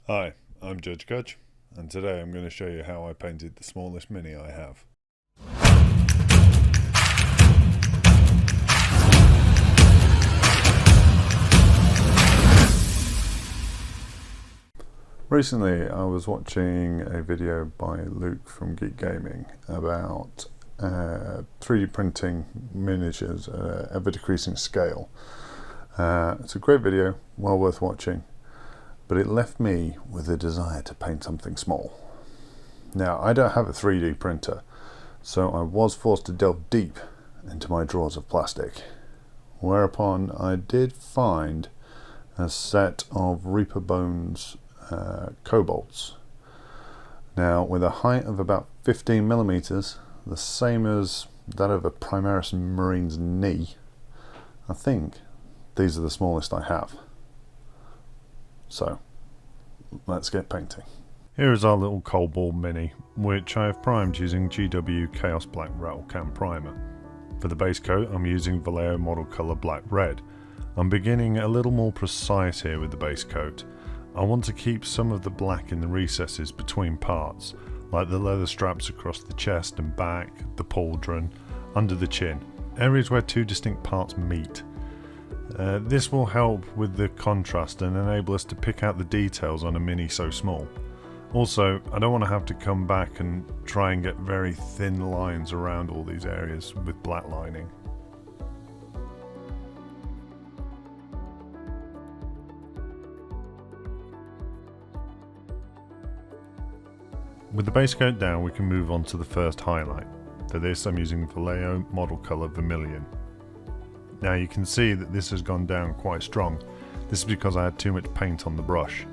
Hi, I'm Judge Gudge, and today I'm going to show you how I painted the smallest mini I have. Recently I was watching a video by Luke from Geek Gaming about 3D printing miniatures at an ever decreasing scale. It's a great video, well worth watching. But it left me with a desire to paint something small. Now, I don't have a 3D printer, so I was forced to delve deep into my drawers of plastic, whereupon I did find a set of Reaper Bones Kobolds. Now, with a height of about 15 millimeters, the same as that of a Primaris Marine's knee, I think these are the smallest I have. So, let's get painting. Here is our little Kobold mini, which I have primed using GW Chaos Black Rattle Can Primer. For the base coat, I'm using Vallejo model colour Black Red. I'm beginning a little more precise here with the base coat. I want to keep some of the black in the recesses between parts, like the leather straps across the chest and back, the pauldron, under the chin, areas where two distinct parts meet. This will help with the contrast and enable us to pick out the details on a mini so small. Also, I don't want to have to come back and try and get very thin lines around all these areas with black lining. With the base coat down, we can move on to the first highlight. For this, I'm using Vallejo model colour Vermillion. Now you can see that this has gone down quite strong. This is because I had too much paint on the brush.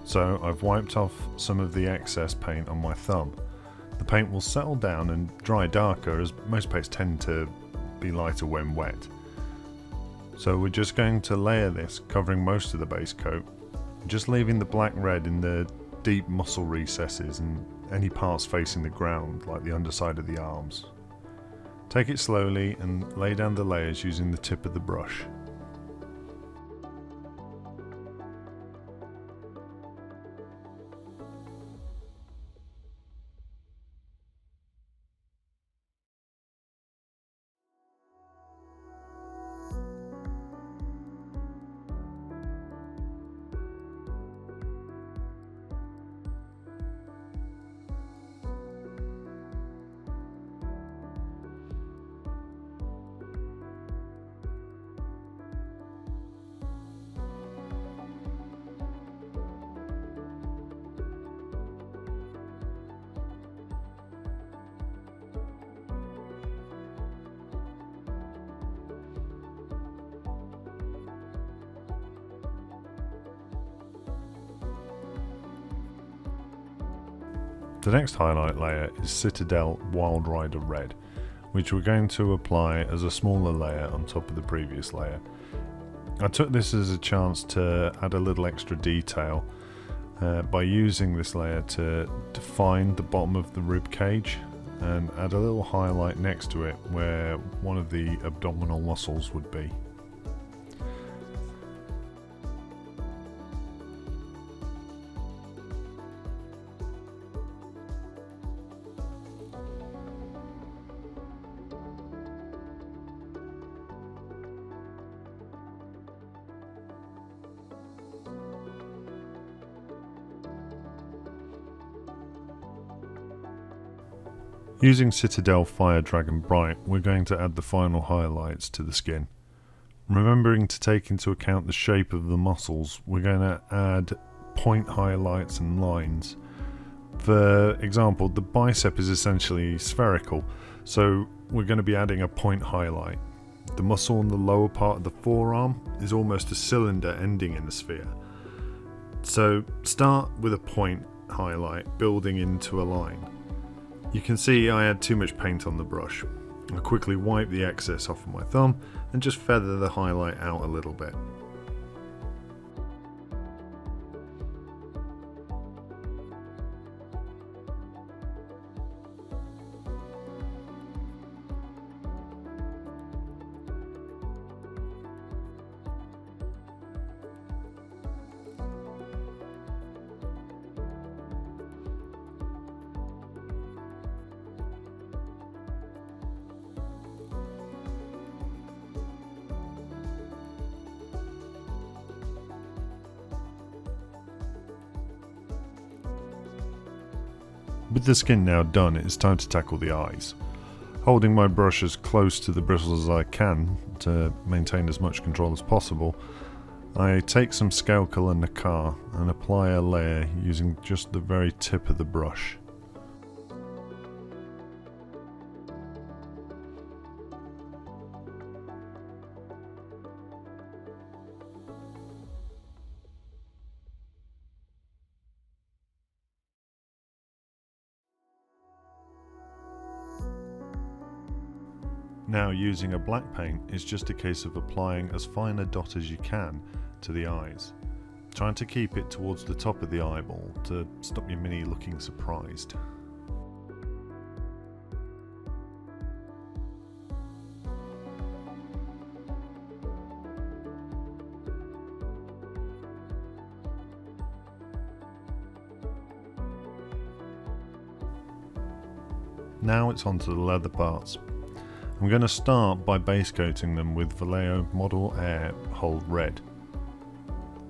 So I've wiped off some of the excess paint on my thumb. The paint will settle down and dry darker, as most paints tend to be lighter when wet. So we're just going to layer this, covering most of the base coat, just leaving the black red in the deep muscle recesses and any parts facing the ground, like the underside of the arms. Take it slowly and lay down the layers using the tip of the brush. The next highlight layer is Citadel Wild Rider Red, which we're going to apply as a smaller layer on top of the previous layer. I took this as a chance to add a little extra detail by using this layer to define the bottom of the rib cage and add a little highlight next to it where one of the abdominal muscles would be. Using Citadel Fire Dragon Bright, we're going to add the final highlights to the skin. Remembering to take into account the shape of the muscles, we're going to add point highlights and lines. For example, the bicep is essentially spherical, so we're going to be adding a point highlight. The muscle in the lower part of the forearm is almost a cylinder ending in a sphere. So start with a point highlight, building into a line. You can see I had too much paint on the brush. I quickly wipe the excess off of my thumb and just feather the highlight out a little bit. With the skin now done, it is time to tackle the eyes. Holding my brush as close to the bristles as I can to maintain as much control as possible, I take some ScaleColor Nacar and apply a layer using just the very tip of the brush. Now, using a black paint is just a case of applying as fine a dot as you can to the eyes, trying to keep it towards the top of the eyeball to stop your mini looking surprised. Now it's onto the leather parts. I'm going to start by base coating them with Vallejo Model Air Hold Red.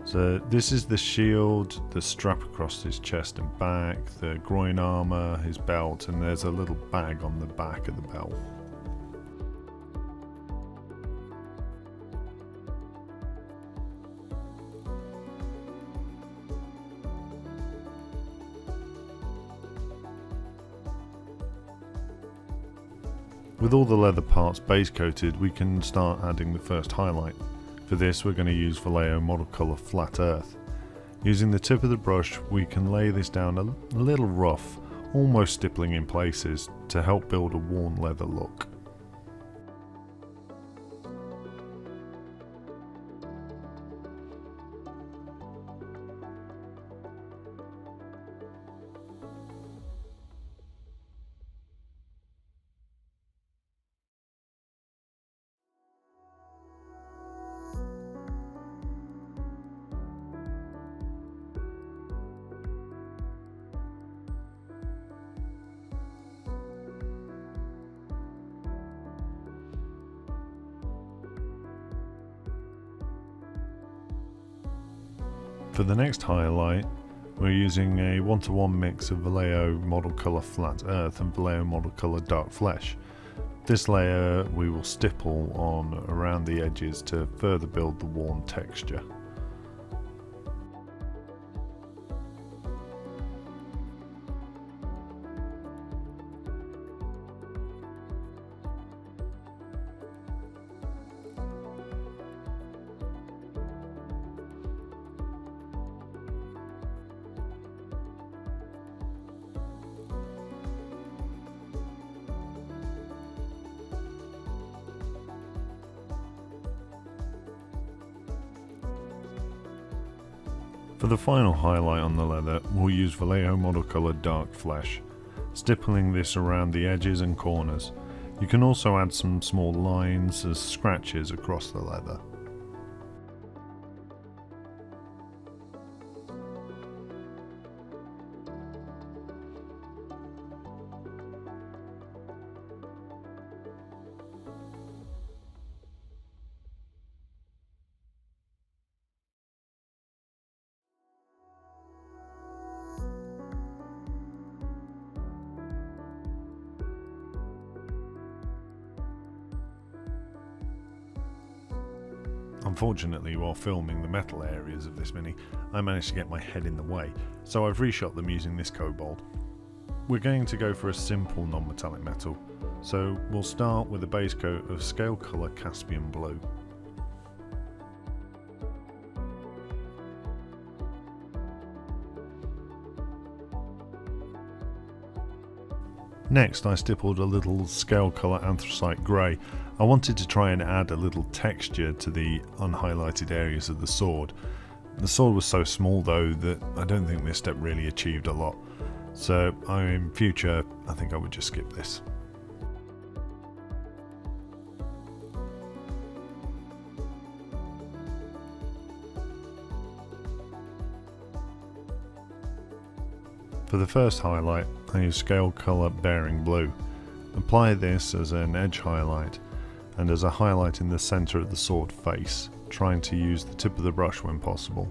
So this is the shield, the strap across his chest and back, the groin armour, his belt, and there's a little bag on the back of the belt. With all the leather parts base coated, we can start adding the first highlight. For this, we're going to use Vallejo Model Color Flat Earth. Using the tip of the brush, we can lay this down a little rough, almost stippling in places, to help build a worn leather look. For the next highlight, we're using a 1:1 mix of Vallejo Model Color Flat Earth and Vallejo Model Color Dark Flesh. This layer we will stipple on around the edges to further build the worn texture. For the final highlight on the leather, we'll use Vallejo Model Color Dark Flesh, stippling this around the edges and corners. You can also add some small lines as scratches across the leather. Unfortunately, while filming the metal areas of this mini, I managed to get my head in the way, so I've reshot them using this kobold. We're going to go for a simple non-metallic metal, so we'll start with a base coat of ScaleColor Caspian Blue. Next, I stippled a little ScaleColor Anthracite Grey. I wanted to try and add a little texture to the unhighlighted areas of the sword. The sword was so small though that I don't think this step really achieved a lot, so in future I think I would just skip this. For the first highlight, I use ScaleColor Bering Blue. Apply this as an edge highlight and as a highlight in the centre of the sword face, trying to use the tip of the brush when possible.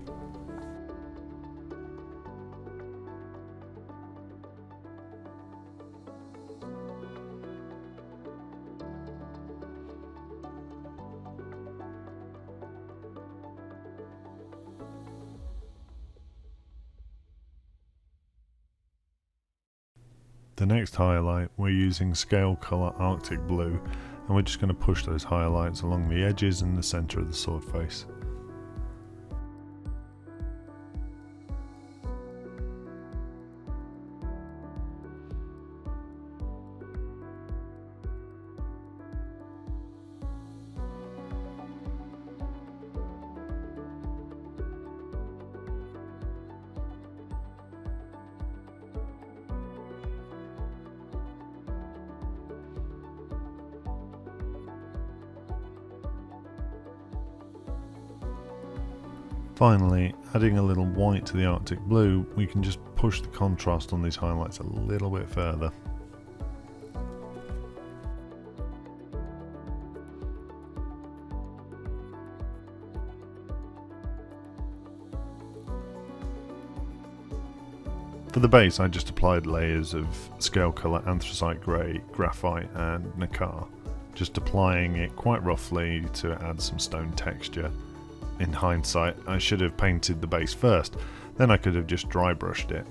The next highlight, we're using ScaleColor Arctic Blue, and we're just going to push those highlights along the edges and the centre of the sword face. Finally, adding a little white to the Arctic blue, we can just push the contrast on these highlights a little bit further. For the base, I just applied layers of ScaleColor Anthracite Grey, Graphite and Nacar, just applying it quite roughly to add some stone texture. In hindsight, I should have painted the base first, then I could have just dry brushed it.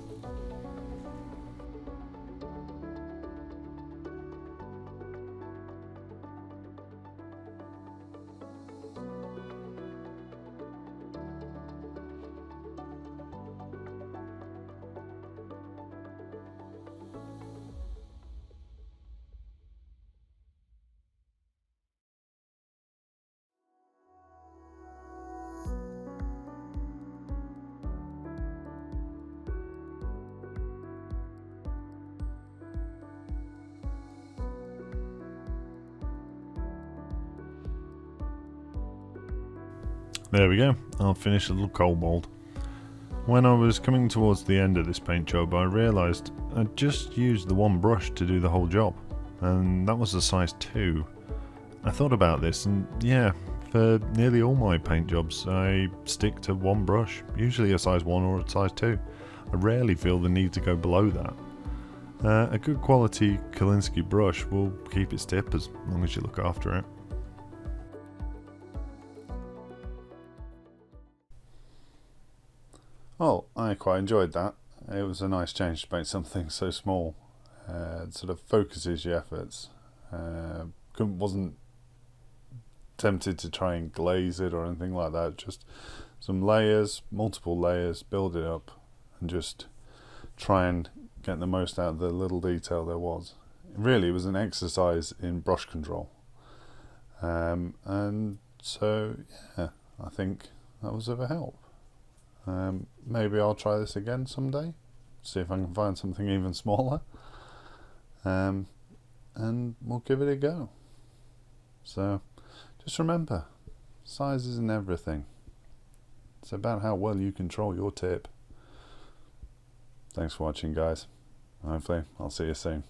There we go, I'll finish a little kobold. When I was coming towards the end of this paint job, I realised I'd just used the one brush to do the whole job, and that was a size 2. I thought about this, and yeah, for nearly all my paint jobs I stick to one brush, usually a size 1 or a size 2. I rarely feel the need to go below that. A good quality Kolinsky brush will keep its tip as long as you look after it. Well, I quite enjoyed that. It was a nice change to paint something so small. It sort of focuses your efforts. Wasn't tempted to try and glaze it or anything like that. Just some layers, multiple layers, build it up and just try and get the most out of the little detail there was. Really, it was an exercise in brush control. And so, yeah, I think that was of a help. Maybe I'll try this again someday, see if I can find something even smaller, and we'll give it a go. So just remember, size isn't everything. It's about how well you control your tip. Thanks for watching, guys. Hopefully I'll see you soon.